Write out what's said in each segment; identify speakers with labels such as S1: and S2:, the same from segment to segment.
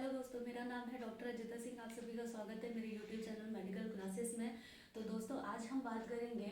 S1: Hello दोस्तों, मेरा नाम है डॉक्टर अजिता सिंह। आप सभी का स्वागत है मेरे यूट्यूब चैनल मेडिकल क्लासेस में। तो दोस्तों, आज हम बात करेंगे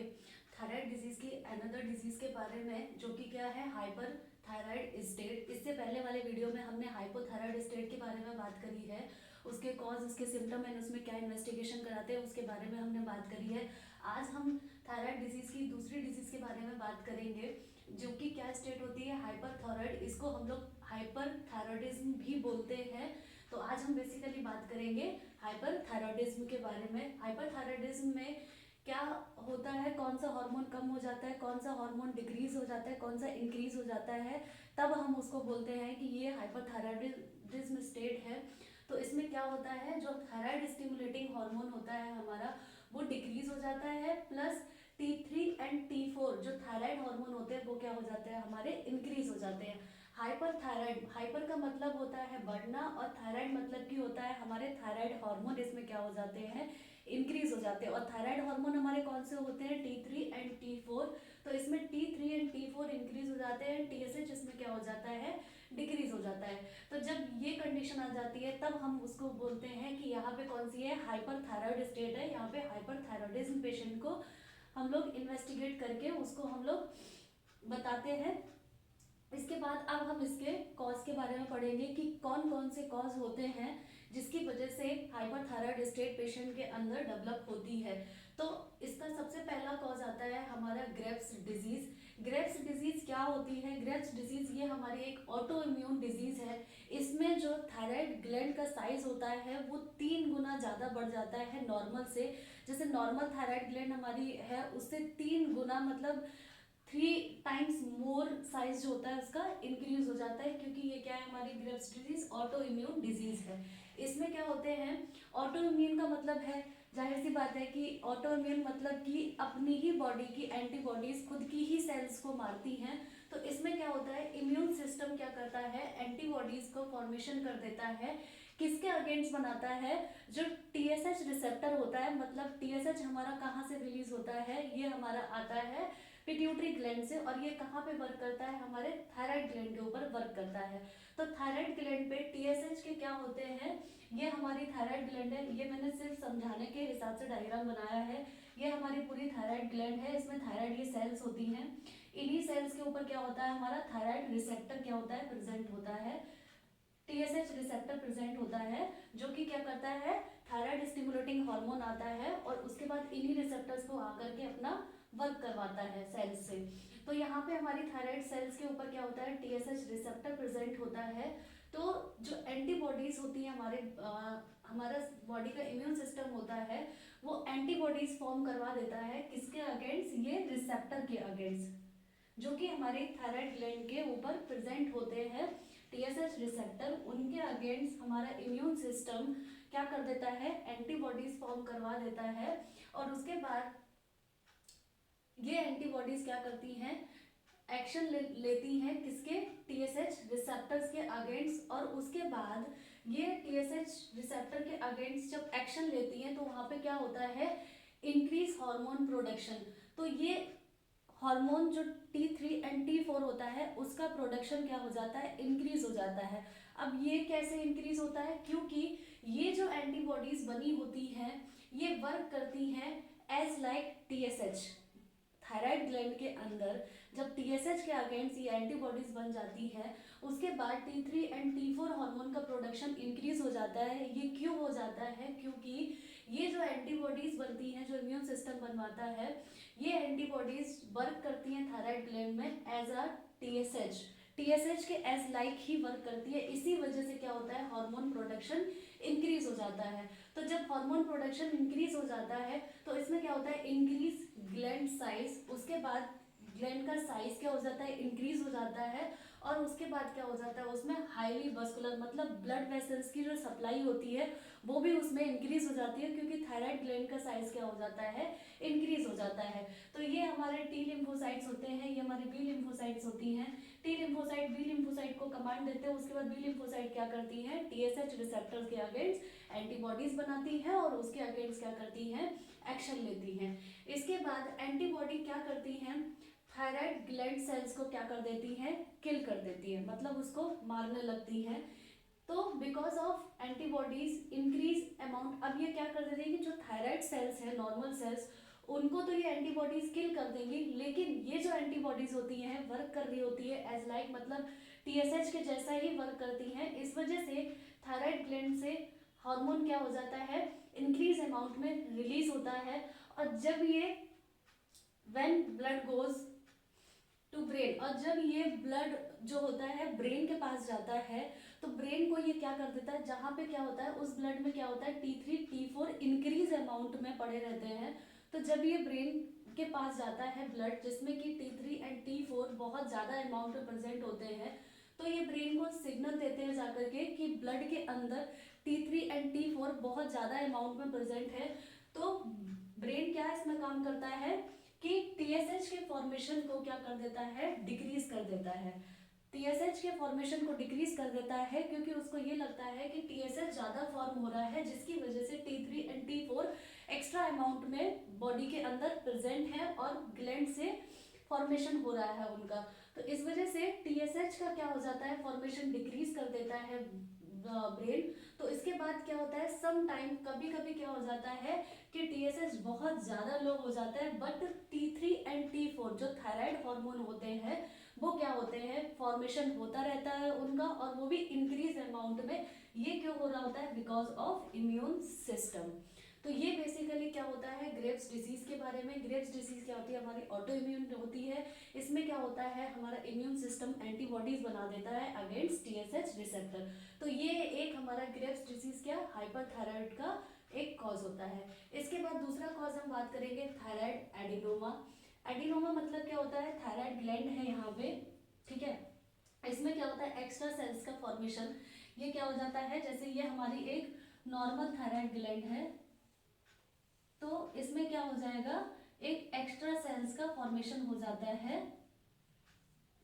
S1: थायराइड डिजीज़ की अनदर डिजीज़ के बारे में, जो कि क्या है, हाइपर थायराइड स्टेट। इससे पहले वाले वीडियो में हमने हाइपोथायराइड स्टेट के बारे में बात करी है, उसके कॉज, उसके सिम्टम एंड उसमें क्या इन्वेस्टिगेशन कराते हैं उसके बारे में हमने बात करी है। आज हम थायराइड डिजीज़ की दूसरी डिजीज़ के बारे में बात करेंगे, जो कि क्या स्टेट होती है, हाइपरथायराइड। इसको हम लोग हाइपरथायराइडिज्म भी बोलते हैं। तो आज हम बेसिकली बात करेंगे हाइपरथायराइडिज्म के बारे में। हाइपरथायराइडिज्म में क्या होता है, कौन सा हार्मोन कम हो जाता है, कौन सा हार्मोन डिक्रीज हो जाता है, कौन सा इंक्रीज हो जाता है, तब हम उसको बोलते हैं कि ये हाइपरथायराइडिज्म स्टेट है। तो इसमें क्या होता है, जो थायराइड स्टिमुलेटिंग हार्मोन होता है हमारा, वो डिक्रीज हो जाता है, प्लस T3 एंड T4 जो थायराइड हार्मोन होते हैं वो क्या हो जाते हैं, हमारे इंक्रीज हो जाते हैं। हाइपरथायराइड, हाइपर का मतलब होता है बढ़ना, और थायराइड मतलब की होता है हमारे थायराइड हार्मोन इसमें क्या हो जाते हैं, इंक्रीज हो जाते हैं। और थायराइड हार्मोन हमारे कौन से होते हैं, T3 एंड T4। तो इसमें T3 एंड T4 इंक्रीज हो जाते हैं, TSH इसमें क्या हो जाता है, डिक्रीज हो जाता है। तो जब ये कंडीशन आ जाती है तब हम उसको बोलते हैं कि यहाँ पे कौन सी है, हाइपरथायराइड स्टेट है। यहाँ पे हाइपरथायराइडिज्म पेशेंट को हम लोग इन्वेस्टिगेट करके उसको हम लोग बताते हैं। इसके बाद अब हम इसके कॉज के बारे में पढ़ेंगे कि कौन कौन से कॉज होते हैं जिसकी वजह से हाइपरथायराइड स्टेट पेशेंट के अंदर डेवलप होती है। तो इसका सबसे पहला कॉज आता है हमारा ग्रेव्स डिजीज। ग्रेव्स डिजीज क्या होती है, ग्रेव्स डिजीज ये हमारी एक ऑटो इम्यून डिजीज है। इसमें जो थायराइड ग्लैंड का साइज होता है वो 3 गुना ज़्यादा बढ़ जाता है नॉर्मल से। जैसे नॉर्मल थायराइड ग्लैंड हमारी है उससे 3 गुना, मतलब 3 टाइम्स मोर साइज जो होता है उसका इंक्रीज हो जाता है, क्योंकि ये क्या है, हमारी Graves disease auto immune disease है। इसमें क्या होते हैं, ऑटो इम्यून का मतलब है, जाहिर सी बात है कि ऑटो इम्यून मतलब कि अपनी ही बॉडी की एंटीबॉडीज खुद की ही सेल्स को मारती हैं। तो इसमें क्या होता है, इम्यून सिस्टम क्या करता है, एंटीबॉडीज को फॉर्मेशन कर देता है। किसके अगेंस्ट बनाता है, जो TSH रिसेप्टर होता है। मतलब TSH हमारा कहाँ से रिलीज होता है, ये हमारा आता है पिट्यूटरी ग्लैंड से, और ये कहाँ पे वर्क करता है, हमारे थायराइड ग्लैंड के ऊपर वर्क करता है। तो थायराइड ग्लैंड पे TSH के क्या होते हैं, ये हमारी थायराइड ग्लैंड है। ये मैंने सिर्फ समझाने के हिसाब से डायग्राम बनाया है। ये हमारी पूरी थायराइड ग्लैंड है, इसमें थायराइड की सेल्स होती हैं। इन्हीं सेल्स के ऊपर क्या होता है, हमारा थायराइड रिसेप्टर क्या होता है, प्रेजेंट होता है। TSH रिसेप्टर प्रेजेंट होता है, जो कि क्या करता है, थायराइड स्टिमुलेटिंग हार्मोन आता है, और उसके बाद इन्हीं रिसेप्टर्स को आकर के अपना वर्क करवाता है सेल्स से। तो यहाँ पे हमारी थायराइड सेल्स के ऊपर क्या होता है, TSH रिसेप्टर प्रेजेंट होता है। तो जो एंटीबॉडीज होती है हमारा बॉडी का इम्यून सिस्टम होता है, वो एंटीबॉडीज फॉर्म करवा देता है, किसके अगेंस्ट, ये रिसेप्टर के अगेंस्ट, जो कि हमारे थायराइड ग्लैंड के ऊपर प्रेजेंट होते हैं। TSH रिसेप्टर, उनके अगेंस्ट हमारा इम्यून सिस्टम क्या कर देता है, एंटीबॉडीज फॉर्म करवा देता है। और उसके बाद ये एंटीबॉडीज क्या करती हैं, एक्शन लेती हैं किसके, TSH रिसेप्टर्स के अगेंस्ट। और उसके बाद ये TSH रिसेप्टर के अगेंस्ट जब एक्शन लेती हैं तो वहाँ पे क्या होता है, इंक्रीज हार्मोन प्रोडक्शन। तो ये हार्मोन जो T3 एंड T4 होता है उसका प्रोडक्शन क्या हो जाता है, इंक्रीज हो जाता है। अब ये कैसे इंक्रीज होता है, क्योंकि ये जो एंटीबॉडीज बनी होती हैं ये वर्क करती हैं as like TSH। Thyroid gland के अंदर जब TSH के अगेंस्ट ये एंटीबॉडीज बन जाती है, उसके बाद T3 एंड T4 हार्मोन का प्रोडक्शन इंक्रीज हो जाता है। ये क्यों हो जाता है, क्योंकि ये जो एंटीबॉडीज बनती हैं, जो इम्यून सिस्टम बनवाता है, ये एंटीबॉडीज वर्क करती हैं थायराइड ग्लैंड में एज अ TSH के एज लाइक ही वर्क करती है। इसी वजह से क्या होता है, हार्मोन प्रोडक्शन इंक्रीज हो जाता है। तो जब हार्मोन प्रोडक्शन इंक्रीज हो जाता है तो इसमें क्या होता है, इंक्रीज ग्लैंड साइज। उसके बाद ग्लैंड का साइज क्या हो जाता है, इंक्रीज हो जाता है। और उसके बाद क्या हो जाता है, उसमें हाईली मस्कुलर, मतलब ब्लड वेसल्स की जो सप्लाई होती है वो भी उसमें इंक्रीज हो जाती है, क्योंकि थायराइड ग्लैंड का साइज क्या हो जाता है, इंक्रीज हो जाता है। तो ये हमारे T लिम्फोसाइट्स होते हैं, ये हमारी B लिम्फोसाइट्स होती हैं। T लिम्फोसाइट B लिम्फोसाइट को कमांड देते हैं, उसके बाद B लिम्फोसाइट क्या करती है, TSH रिसेप्टर्स के अगेंस्ट एंटीबॉडीज बनाती है और उसके अगेंस्ट क्या करती हैं, एक्शन लेती हैं। इसके बाद एंटीबॉडी क्या करती हैं, थायराइड ग्लैंड सेल्स को क्या कर देती हैं, किल कर देती है, मतलब उसको मारने लगती हैं। तो because of antibodies increase amount, अब ये क्या कर देते हैं कि जो थायराइड सेल्स है, नॉर्मल सेल्स, उनको तो ये एंटीबॉडीज किल कर देंगी, लेकिन ये जो एंटीबॉडीज होती हैं वर्क कर रही होती है एज लाइक, मतलब टीएसएच के जैसा ही वर्क करती हैं। इस वजह से थायराइड ग्लैंड से हार्मोन क्या हो जाता है, इंक्रीज अमाउंट में रिलीज होता है। और जब ये when blood goes to brain, और जब ये ब्लड जो होता है ब्रेन के पास जाता है, तो ब्रेन को ये क्या कर देता है, जहाँ पे क्या होता है उस ब्लड में क्या होता है T3 T4 इंक्रीज अमाउंट में पड़े रहते हैं। तो जब ये ब्रेन के पास जाता है ब्लड जिसमें कि T3 एंड T4 बहुत ज़्यादा अमाउंट में प्रेजेंट होते हैं, तो ये ब्रेन को सिग्नल देते हैं जाकर के कि ब्लड के अंदर T3 एंड T4 बहुत ज़्यादा अमाउंट में प्रेजेंट है। तो ब्रेन क्या इसमें काम करता है कि टीएसएच के फॉर्मेशन को क्या कर देता है, डिक्रीज कर देता है। टीएसएच के फॉर्मेशन को डिक्रीज कर देता है क्योंकि उसको ये लगता है कि टीएसएच ज़्यादा फॉर्म हो रहा है, जिसकी वजह से T3 and T4 extra amount में बॉडी के अंदर प्रेजेंट है और ग्लैंड से फॉर्मेशन हो रहा है उनका। तो इस वजह से टीएसएच का क्या हो जाता है, फॉर्मेशन डिक्रीज कर देता है ब्रेन। तो इसके बाद क्या होता है, सम टाइम कभी कभी क्या हो जाता है कि टीएसएच बहुत ज़्यादा लो हो जाता है, बट T3 एंड T4 जो थायराइड हार्मोन होते हैं वो क्या होते हैं, फॉर्मेशन होता रहता है उनका, और वो भी इंक्रीज अमाउंट में। ये क्यों हो रहा होता है, बिकॉज ऑफ इम्यून सिस्टम। तो ये बेसिकली क्या होता है ग्रेव्स डिसीज के बारे में। ग्रेव्स डिसीज क्या होती है, हमारी ऑटो इम्यून होती है। इसमें क्या होता है, हमारा इम्यून सिस्टम एंटीबॉडीज बना देता है अगेंस्ट टीएसएच रिसेप्टर। तो ये एक हमारा ग्रेव्स डिसीज क्या, हाइपरथायराइड का एक कॉज होता है। इसके बाद दूसरा कॉज हम बात करेंगे थायराइड एडिनोमा। एडिनोमा मतलब क्या होता है, थायराइड ग्लैंड है यहाँ पे, ठीक है। इसमें क्या होता है, एक्स्ट्रा सेल्स का फॉर्मेशन। ये क्या हो जाता है, जैसे ये हमारी एक नॉर्मल थायराइड ग्लैंड है, तो इसमें क्या हो जाएगा, एक एक्स्ट्रा सेल्स का फॉर्मेशन हो जाता है,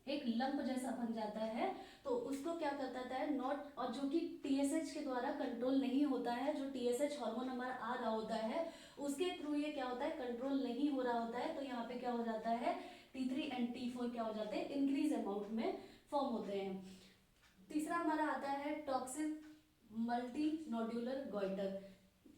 S1: एक लंप जैसा बन जाता है। तो उसको क्या करता है, नॉट, और जो कि टीएसएच के द्वारा कंट्रोल नहीं होता है, जो टीएसएच हार्मोन हमारा आ रहा होता है उसके थ्रू ये क्या होता है, कंट्रोल नहीं हो रहा होता है। तो यहाँ पे क्या हो जाता है, T3 एंड T4 क्या हो जाते हैं, इंक्रीज अमाउंट में फॉर्म होते हैं। तीसरा हमारा आता है toxic multi nodular goitre.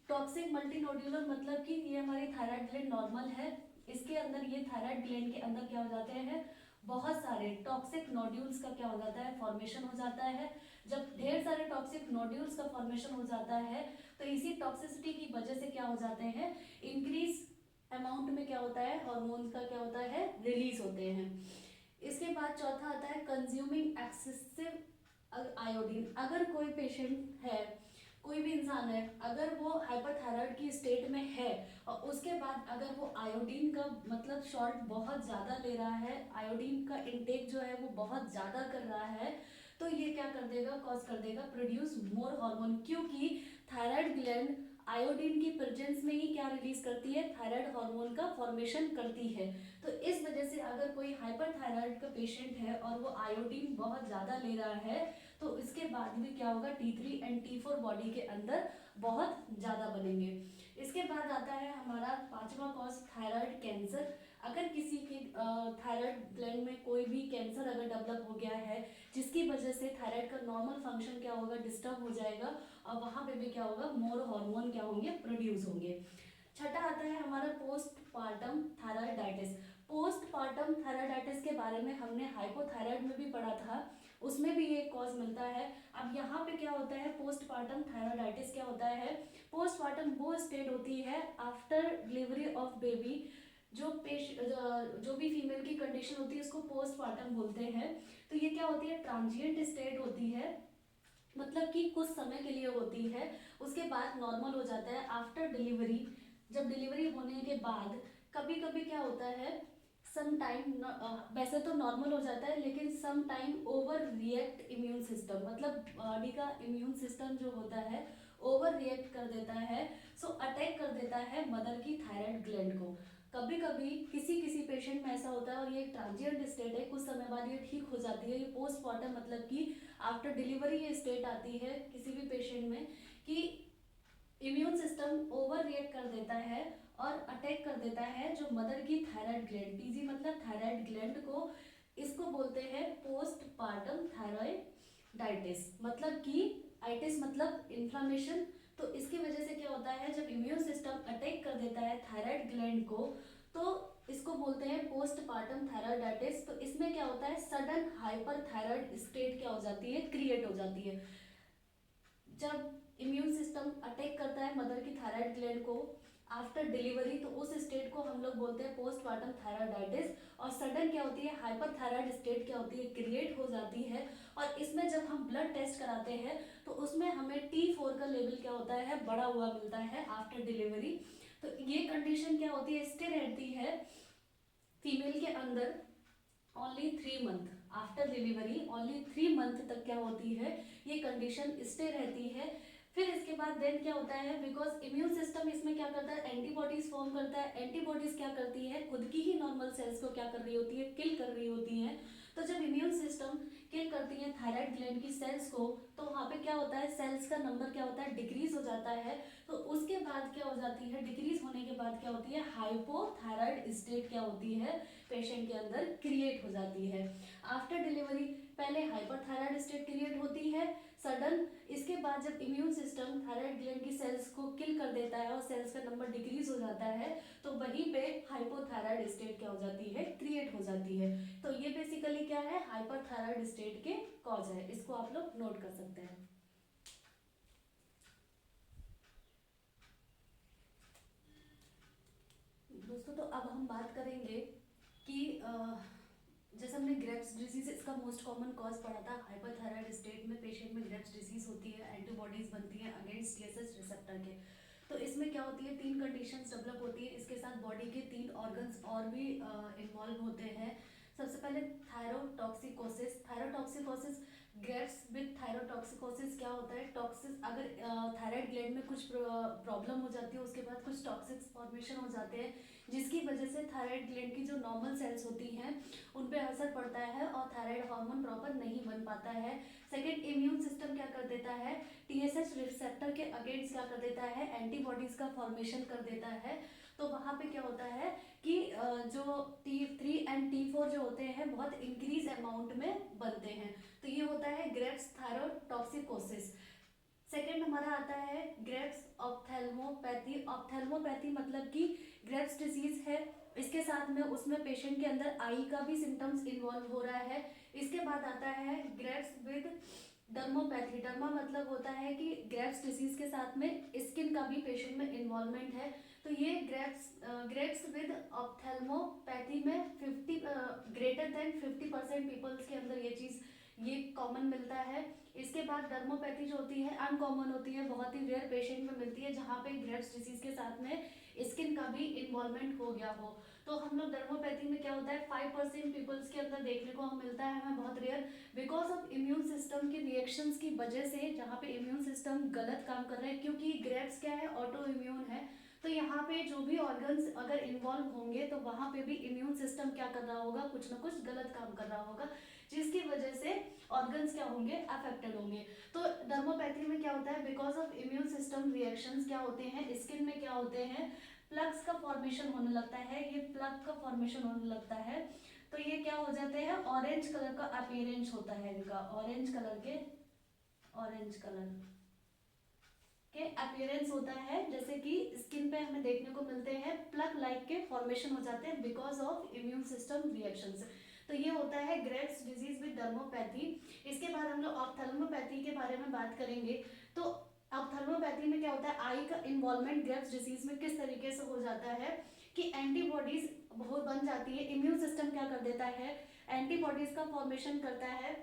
S1: Toxic multi nodular मतलब कि ये हमारी थायराइड ग्लैंड नॉर्मल है, इसके अंदर ये थायराइड ग्लैंड के अंदर क्या हो जाते हैं, बहुत सारे टॉक्सिक नोड्यूल्स का क्या हो जाता है, फॉर्मेशन हो जाता है। जब ढेर सारे टॉक्सिक नोड्यूल्स का फॉर्मेशन हो जाता है, तो इसी टॉक्सिसिटी की वजह से क्या हो जाते हैं, इंक्रीज अमाउंट में क्या होता है, हार्मोन्स का क्या होता है, रिलीज होते हैं। इसके बाद चौथा आता है कंज्यूमिंग एक्सेसिव आयोडीन। अगर कोई पेशेंट है, कोई भी इंसान है, अगर वो हाइपरथायराइड की स्टेट में है और उसके बाद अगर वो आयोडीन का मतलब सॉल्ट बहुत ज़्यादा ले रहा है, आयोडीन का इंटेक जो है वो बहुत ज़्यादा कर रहा है, तो ये क्या कर देगा, कॉज कर देगा प्रोड्यूस मोर हार्मोन, क्योंकि थायराइड ग्लैंड आयोडीन की प्रेजेंस में ही क्या रिलीज करती है, थायराइड हार्मोन का फॉर्मेशन करती है। तो इस वजह से अगर कोई हाइपरथायराइड का पेशेंट है और वो आयोडीन बहुत ज़्यादा ले रहा है, तो इसके बाद भी क्या होगा, T3 एंड T4 बॉडी के अंदर बहुत ज़्यादा बनेंगे। इसके बाद आता है हमारा पांचवा कॉज, थायराइड कैंसर। अगर किसी के थायराइड ग्लैंड में कोई भी कैंसर अगर डेवलप हो गया है, जिसकी वजह से थायराइड का नॉर्मल फंक्शन क्या होगा, डिस्टर्ब हो जाएगा, और वहाँ पे भी क्या होगा, मोर हार्मोन क्या होंगे, प्रोड्यूस होंगे। छठा आता है हमारा पोस्टपार्टम थायराइडाइटिस। पोस्टपार्टम थायराइडाइटिस के बारे में हमने हाइपोथायराइड में भी पढ़ा था, उसमें भी ये कॉज मिलता है। अब यहाँ पे क्या होता है, पोस्टपार्टम थायराइडाइटिस क्या होता है, पोस्टपार्टम वो स्टेट होती है आफ्टर डिलीवरी ऑफ बेबी। जो भी फीमेल की कंडीशन होती है उसको पोस्टपार्टम बोलते हैं। तो ये क्या होती है, ट्रांजिएंट स्टेट होती है, मतलब कि कुछ समय के लिए होती है, उसके बाद नॉर्मल हो जाता है आफ्टर डिलीवरी। जब डिलीवरी होने के बाद कभी कभी क्या होता है, सम टाइम, वैसे तो नॉर्मल हो जाता है, लेकिन some time overreact immune system, मतलब बॉडी का इम्यून सिस्टम जो होता है ओवर रिएक्ट कर देता है, सो अटैक कर देता है मदर की थायराइड ग्लैंड को। कभी कभी किसी किसी पेशेंट में ऐसा होता है, और ये ट्रांजिएंट स्टेट है, कुछ समय बाद ये ठीक हो जाती है। ये पोस्टमार्टम मतलब कि आफ्टर डिलीवरी ये स्टेट आती है किसी भी पेशेंट में कि इम्यून सिस्टम ओवर रिएक्ट कर देता है और अटैक कर देता है जो मदर की थायराइड ग्लैंड, पीजी मतलब थायराइड ग्लैंड को, इसको बोलते हैं पोस्टपार्टम थायराइड डाइटिस मतलब कि आइटिस मतलब इन्फ्लामेशन। तो इसकी वजह से क्या होता है, जब इम्यून सिस्टम अटैक कर देता है थायराइड ग्लैंड को, तो इसको बोलते हैं पोस्टपार्टम थायराइडाइटिस। तो इसमें क्या होता है, सडन हाइपर थायराइड स्टेट क्या हो जाती है, क्रिएट हो जाती है। जब इम्यून सिस्टम अटैक करता है मदर की थायराइड ग्लैंड को आफ्टर डिलीवरी, तो उस स्टेट को हम लोग बोलते हैं पोस्टपार्टम थायराइडाइटिस। और सडन क्या होती है, हाइपर थायराइड स्टेट क्या होती है, क्रिएट हो जाती है। और इसमें जब हम ब्लड टेस्ट कराते हैं तो उसमें हमें T4 का लेवल क्या होता है, बढ़ा हुआ मिलता है आफ्टर डिलीवरी। तो ये कंडीशन क्या होती है, स्टे रहती है फीमेल के अंदर only 3 month after delivery, only 3 month तक क्या होती है, ये कंडीशन स्टे रहती है। फिर इसके बाद देन क्या होता है, बिकॉज इम्यून सिस्टम इसमें क्या करता है, एंटीबॉडीज फॉर्म करता है। एंटीबॉडीज क्या करती है, खुद की ही नॉर्मल सेल्स को क्या कर रही होती है, किल कर रही होती है। तो जब इम्यून सिस्टम किल करती है थायराइड ग्लैंड की सेल्स को, तो वहाँ पे क्या होता है, सेल्स का नंबर क्या होता है, डिक्रीज हो जाता है। तो उसके बाद क्या हो जाती है, डिक्रीज होने के बाद क्या होती है, हाइपोथायराइड स्टेट क्या होती है, पेशेंट के अंदर क्रिएट हो जाती है। आफ्टर डिलीवरी पहले हाइपरथायराइड स्टेट क्रिएट होती है सडन। इसके बाद जब इम्यून सिस्टम थायराइड ग्लैंड की सेल्स को किल कर देता है और सेल्स का नंबर डिक्रीज हो जाता है, तो वहीं पे हाइपोथायराइड स्टेट क्या हो जाती है, क्रिएट हो जाती है। तो ये बेसिकली क्या है, हाइपरथायराइड स्टेट के कॉज है। इसको आप लोग नोट कर सकते हैं। दोस्तों तो अब हम बात करेंगे कि जैसे हमने ग्रेव्स डिजीज, इसका मोस्ट कॉमन कॉज पढ़ा था, हाइपरथायराइड स्टेट में पेशेंट में ग्रेव्स डिजीज होती है, एंटीबॉडीज बनती हैं अगेंस्ट TSH रिसेप्टर के। तो इसमें क्या होती है, 3 कंडीशंस डेवलप होती है। इसके साथ बॉडी के 3 ऑर्गन्स और भी इन्वॉल्व होते हैं। सबसे पहले thyrotoxicosis. Thyrotoxicosis, Graves with thyrotoxicosis क्या होता है, टॉक्सिस अगर थायराइड ग्लैंड में कुछ प्रॉब्लम हो जाती है, उसके बाद कुछ टॉक्सिक्स फॉर्मेशन हो जाते हैं, जिसकी वजह से थायराइड ग्लैंड की जो नॉर्मल सेल्स होती हैं उन पे असर पड़ता है और थायराइड हार्मोन प्रॉपर नहीं बन पाता है। सेकेंड, इम्यून सिस्टम क्या कर देता है, TSH रिसेप्टर के अगेंस्ट क्या कर देता है, एंटीबॉडीज का फॉर्मेशन कर देता है। तो वहाँ पे क्या होता है कि जो T3 एंड T4 जो होते हैं बहुत इंक्रीज अमाउंट में बनते हैं। तो ये होता है ग्रेव्स थायरोटॉक्सिकोसिस। सेकेंड हमारा आता है ग्रेव्स ऑप्थेल्मोपैथी। ऑप्थेल्मोपैथी मतलब कि ग्रेव्स डिजीज है, इसके साथ में उसमें पेशेंट के अंदर आई का भी सिम्टम्स इन्वॉल्व हो रहा है। इसके बाद आता है ग्रेव्स विद डर्मोपैथी। डर्मा मतलब होता है कि ग्रेव्स डिजीज के साथ में स्किन का भी पेशेंट में इन्वॉल्वमेंट है। तो ये ग्रेव्स विद ऑप्थेल्मोपैथी में 50 ग्रेटर देन 50% पीपल्स के अंदर ये चीज़ ये कॉमन मिलता है। इसके बाद डर्मोपैथी जो होती है अनकॉमन होती है, बहुत ही रेयर पेशेंट में मिलती है, जहाँ पे ग्रेव्स डिजीज के साथ में स्किन का भी इन्वॉल्वमेंट हो गया हो। तो हम लोग डर्मोपैथी में क्या होता है, 5% पीपल्स के अंदर देखने को हम मिलता है, हमें बहुत rare, because of immune system के रिएक्शंस की वजह से, जहाँ पे इम्यून सिस्टम गलत काम कर रहे हैं, क्योंकि ग्रेव्स क्या है, ऑटो इम्यून है। तो यहाँ पे जो भी ऑर्गन्स अगर इन्वॉल्व होंगे तो वहाँ पे भी इम्यून सिस्टम क्या कर रहा होगा, कुछ ना कुछ गलत काम कर रहा होगा, जिसकी वजह से ऑर्गन्स क्या होंगे, अफेक्टेड होंगे। तो डर्मोपैथी में क्या होता है, because of immune system reactions क्या होते हैं, स्किन में क्या होते हैं, प्लग्स का फॉर्मेशन होने लगता है, ये प्लग का फॉर्मेशन होने लगता है। तो ये क्या हो जाते हैं, ऑरेंज कलर का अपीयरेंस होता है इनका, ऑरेंज कलर के अपीयरेंस होता है, जैसे कि स्किन पे हमें देखने को मिलते हैं प्लग लाइक के फॉर्मेशन हो जाते हैं because of immune system reactions. तो ये होता है ग्रेव्स डिजीज विद डर्मोपैथी। इसके बाद हम लोग ऑप्थेल्मोपैथी के बारे में बात करेंगे। तो ऑप्थेल्मोपैथी में क्या होता है, आई का इन्वॉल्वमेंट ग्रेव्स डिजीज में किस तरीके से हो जाता है कि एंटीबॉडीज बहुत बन जाती है, इम्यून सिस्टम क्या कर देता है, एंटीबॉडीज का फॉर्मेशन करता है,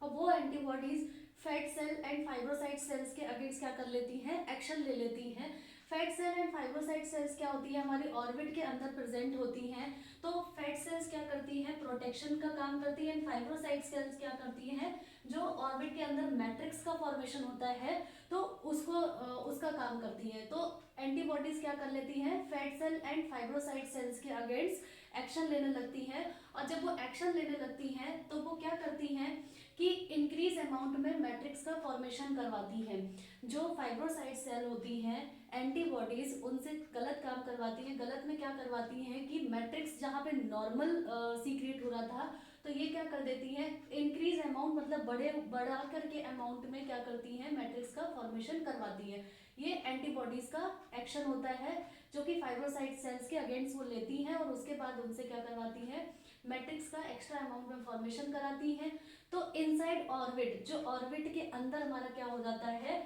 S1: और वो antibodies fat cell and fibrocyte cells के अगेंस्ट क्या कर लेती हैं, एक्शन ले लेती हैं। Fat cell and fibrocyte cells क्या होती है, हमारी ऑर्बिट के अंदर प्रेजेंट होती हैं। तो फैट सेल्स क्या करती हैं, प्रोटेक्शन का काम करती है, एंड फाइब्रोसाइट सेल्स क्या करती हैं, जो ऑर्बिट के अंदर मैट्रिक्स का फॉर्मेशन होता है तो उसका काम करती है। तो एंटीबॉडीज क्या कर लेती हैं, fat cell and fibrocyte cells के अगेंस्ट एक्शन लेने लगती हैं। और जब वो एक्शन लेने लगती हैं तो वो क्या करती हैं कि इंक्रीज अमाउंट में मैट्रिक्स का फॉर्मेशन करवाती हैं। जो फाइब्रोसाइट सेल होती हैं, एंटीबॉडीज उनसे गलत काम करवाती हैं। गलत में क्या करवाती हैं कि मैट्रिक्स जहाँ पे नॉर्मल सीक्रेट हो रहा था, तो ये क्या कर देती हैं, इंक्रीज अमाउंट मतलब बढ़ा करके अमाउंट में क्या करती हैं, मैट्रिक्स का फॉर्मेशन करवाती है। ये एंटीबॉडीज का एक्शन होता है जो कि फाइब्रोसाइट सेल्स के अगेंस्ट वो लेती हैं और उसके बाद उनसे क्या करवाती है, मैट्रिक्स का एक्स्ट्रा अमाउंट में फॉर्मेशन कराती हैं। तो इनसाइड ऑर्बिट, जो ऑर्बिट के अंदर हमारा क्या हो जाता है,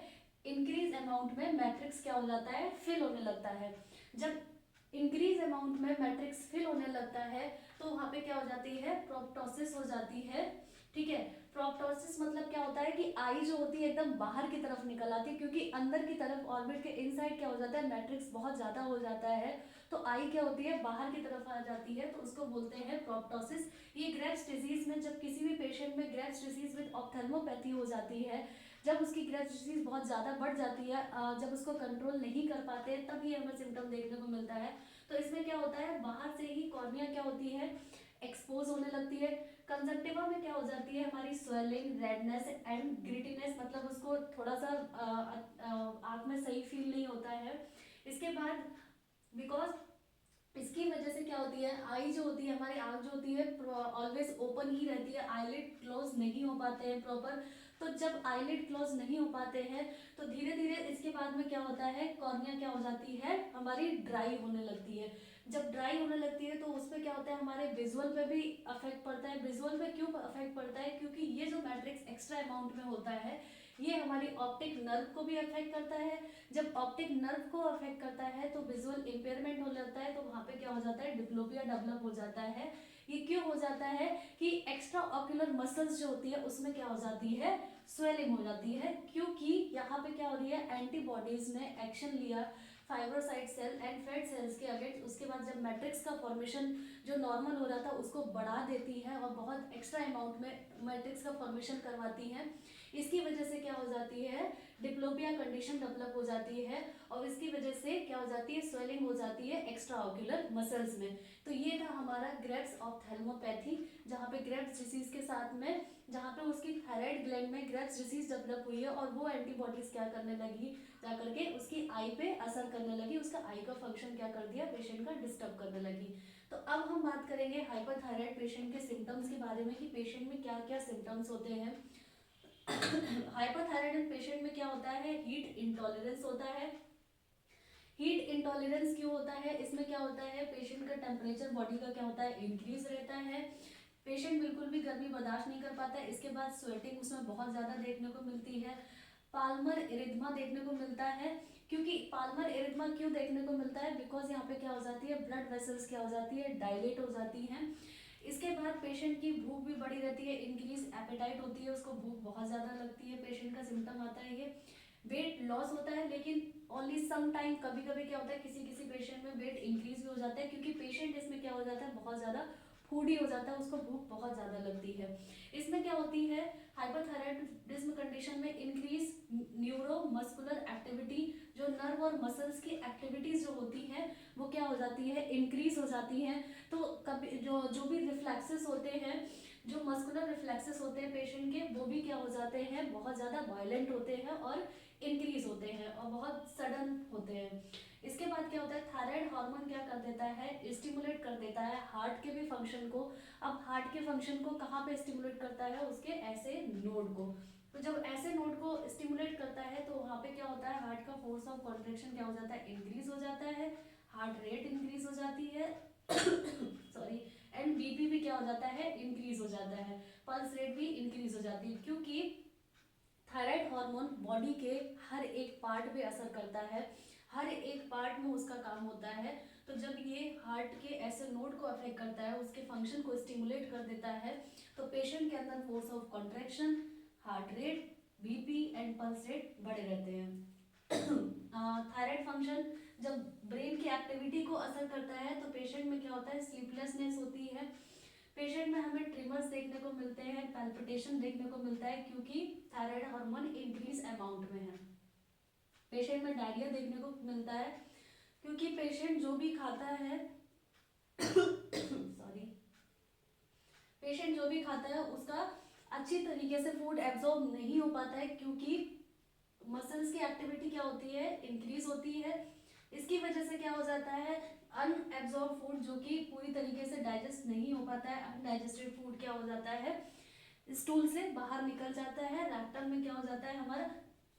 S1: इंक्रीज अमाउंट में मैट्रिक्स क्या हो जाता है, फिल होने लगता है। जब इंक्रीज अमाउंट में मैट्रिक्स फिल होने लगता है तो वहां पे क्या हो जाती है, प्रोप्टोसिस हो जाती है। ठीक है, प्रोप्टोसिस मतलब क्या होता है कि आई जो होती है एकदम बाहर की तरफ निकल आती है, क्योंकि अंदर की तरफ ऑर्बिट के इनसाइड क्या हो जाता है, मैट्रिक्स बहुत ज्यादा हो जाता है, तो आई क्या होती है, बाहर की तरफ आ जाती है, तो उसको बोलते हैं प्रोप्टोसिस। ये ग्रेव्स डिजीज में, जब किसी भी पेशेंट में ग्रेव्स डिजीज विद ऑप्थेल्मोपैथी हो जाती है, जब उसकी ग्रेव्स डिजीज बहुत ज़्यादा बढ़ जाती है, जब उसको कंट्रोल नहीं कर पाते, तब ये हमें सिम्टम देखने को मिलता है। तो इसमें क्या होता है, बाहर से ही कॉर्निया क्या होती है, एक्सपोज होने लगती है। कंजक्टिवा में क्या हो जाती है, हमारी स्वेलिंग, रेडनेस एंड ग्रिटीनेस, मतलब उसको थोड़ा सा आँख में सही फील नहीं होता है। इसके बाद बिकॉज इसकी वजह से क्या होती है, आई जो होती है, हमारी आंख जो होती है ऑलवेज ओपन ही रहती है, आईलिड क्लोज नहीं हो पाते हैं प्रॉपर। तो जब आईलिड क्लोज नहीं हो पाते हैं तो धीरे धीरे इसके बाद में क्या होता है, कॉर्निया क्या हो जाती है, हमारी ड्राई होने लगती है। जब ड्राई होने लगती है तो उसमें क्या होता है, हमारे विजुअल पे भी अफेक्ट पड़ता है। विजुअल पे क्यों अफेक्ट पड़ता है, क्योंकि ये जो मैट्रिक्स एक्स्ट्रा अमाउंट में होता है ये हमारी ऑप्टिक नर्व को भी अफेक्ट करता है। जब ऑप्टिक नर्व को अफेक्ट करता है तो विजुअल इंपेयरमेंट हो जाता है, तो वहां पे क्या हो जाता है, डिप्लोपिया डेवलप हो जाता है। ये क्यों हो जाता है कि एक्स्ट्रा ऑक्यूलर मसल्स जो होती है उसमें क्या हो जाती है, स्वेलिंग हो जाती है, क्योंकि यहाँ पे क्या हो रही है, एंटीबॉडीज ने एक्शन लिया fibrocyte cell and fat cells के अगेंस्ट। उसके बाद जब मैट्रिक्स का फॉर्मेशन जो नॉर्मल हो रहा था उसको बढ़ा देती है और बहुत एक्स्ट्रा अमाउंट में मैट्रिक्स का फॉर्मेशन करवाती है। इसकी वजह से क्या हो जाती है, डिप्लोपिया कंडीशन डेवलप हो जाती है और इसकी वजह से क्या हो जाती है, स्वेलिंग हो जाती है एक्स्ट्रा ऑक्यूलर मसल्स में। तो ये था हमारा ग्रेव्स ऑप्थेल्मोपैथी, जहाँ पे ग्रेव्स डिसीज के साथ में, जहाँ पे उसकी थायराइड ग्लैंड में ग्रेव्स डिसीज डेवलप हुई है और वो एंटीबॉडीज क्या करने लगी, जाकर के उसकी आई पे असर करने लगी, उसका आई का फंक्शन क्या कर दिया, पेशेंट का डिस्टर्ब करने लगी। तो अब हम बात करेंगे हाइपरथायराइड पेशेंट के सिम्टम्स के बारे में कि पेशेंट में क्या क्या सिम्टम्स होते हैं। हाइपरथायराइड पेशेंट में क्या होता है, हीट इंटॉलरेंस होता है। हीट इंटॉलरेंस क्यों होता है, इसमें क्या होता है, पेशेंट का टेम्परेचर बॉडी का क्या होता है, इंक्रीज रहता है। पेशेंट बिल्कुल भी गर्मी बर्दाश्त नहीं कर पाता है। इसके बाद स्वेटिंग उसमें बहुत ज़्यादा देखने को मिलती है। पाल्मर इरिथमा देखने को मिलता है, क्योंकि पाल्मर इरिथमा क्यों देखने को मिलता है, बिकॉज यहाँ पे क्या हो जाती है, ब्लड वेसल्स क्या हो जाती है, डायलेट हो जाती हैं। इसके बाद पेशेंट की भूख भी बढ़ी रहती है, इंक्रीज एपेटाइट होती है, उसको भूख बहुत ज़्यादा लगती है, पेशेंट का सिम्टम आता है ये। वेट लॉस होता है, लेकिन ओनली सम टाइम, कभी कभी क्या होता है, किसी किसी पेशेंट में वेट इंक्रीज भी हो जाता है, क्योंकि पेशेंट इसमें क्या हो जाता है, बहुत ज़्यादा फूडी हो जाता है, उसको भूख बहुत ज़्यादा लगती है। इसमें क्या होती है, हाइपरथायराइडिज्म कंडीशन में इंक्रीज न्यूरो मस्कुलर एक्टिविटी, जो नर्व और मसल्स की एक्टिविटीज जो होती हैं वो क्या हो जाती है, इंक्रीज हो जाती हैं। तो कभी जो जो भी रिफ्लेक्सेस होते हैं, जो मस्कुलर रिफ्लेक्सेस होते हैं पेशेंट के, वो भी क्या हो जाते हैं, बहुत ज़्यादा वायलेंट होते हैं और इंक्रीज होते हैं और बहुत सडन होते हैं। इसके बाद क्या होता है, थायराइड हार्मोन क्या कर देता है, स्टिमुलेट कर देता है हार्ट के भी फंक्शन को। अब हार्ट के फंक्शन को कहाँ पे स्टिमुलेट करता है, उसके ऐसे नोड को। तो जब ऐसे नोड को स्टिमुलेट करता है तो वहाँ पे क्या होता है, हार्ट का फोर्स ऑफ कॉन्ट्रेक्शन क्या हो जाता है, इंक्रीज हो जाता है, हार्ट रेट इंक्रीज हो जाती है सॉरी, एंड बीपी भी क्या हो जाता है, इंक्रीज हो जाता है, पल्स रेट भी इंक्रीज हो जाती है, क्योंकि थायराइड हार्मोन बॉडी के हर एक पार्ट पे असर करता है, हर एक पार्ट में उसका काम होता है। तो जब ये हार्ट के ऐसे नोड को अफेक्ट करता है, उसके फंक्शन को स्टिमुलेट कर देता है, तो पेशेंट के अंदर force of contraction, heart rate, BP and pulse rate बढ़े रहते हैं। थायराइड फंक्शन जब ब्रेन की एक्टिविटी को असर करता है तो पेशेंट में क्या होता है, स्लीपलेसनेस होती है, पेशेंट में हमें ट्रिमर्स देखने को मिलते हैं, पैल्पिटेशन देखने को मिलता है, क्योंकि थायराइड हार्मोन इंक्रीज अमाउंट में है। पेशेंट में डायरिया देखने को मिलता है, क्योंकि पेशेंट जो भी खाता है सॉरी, पेशेंट जो भी खाता है उसका अच्छी तरीके से फूड एब्जॉर्ब नहीं हो पाता है, क्योंकि मसल्स की एक्टिविटी क्या होती है, इंक्रीज होती है। इसकी वजह से क्या हो जाता है, अनएब्जॉर्ब फूड जो कि पूरी तरीके से डाइजेस्ट नहीं हो पाता है, अनडाइजेस्टेड फूड क्या हो जाता है, स्टूल से बाहर निकल जाता है, रेक्टम में क्या हो जाता है हमारा,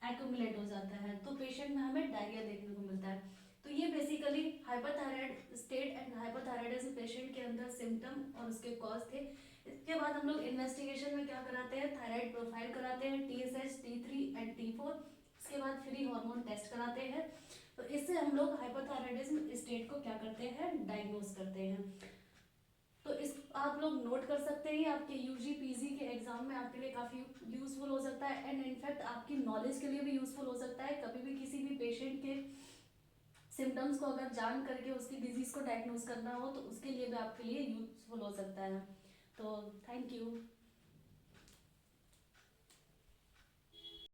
S1: एक्यूमुलेट हो जाता है, तो पेशेंट में हमें डायरिया देखने को मिलता है। तो ये basically hyperthyroid state and hyperthyroidism patient के अंदर सिम्टम और उसके कॉज थे। इसके बाद हम लोग इन्वेस्टिगेशन में क्या कराते हैं, थायराइड प्रोफाइल कराते हैं, TSH, T3 एंड T4। इसके बाद फ्री हार्मोन टेस्ट कराते हैं। तो इससे हम लोग हाइपरथायराइडिज्म स्टेट को क्या करते हैं, डायग्नोज करते हैं। तो इस आप लोग नोट कर सकते हैं, आपके यूजी पीजी के एग्जाम में आपके लिए काफ़ी यूजफुल हो सकता है एंड इनफैक्ट आपकी नॉलेज के लिए भी यूजफुल हो सकता है। कभी भी किसी भी पेशेंट के सिम्टम्स को अगर जान करके उसकी डिजीज को डायग्नोज करना हो तो उसके लिए भी आपके लिए यूजफुल हो सकता है। तो थैंक यू।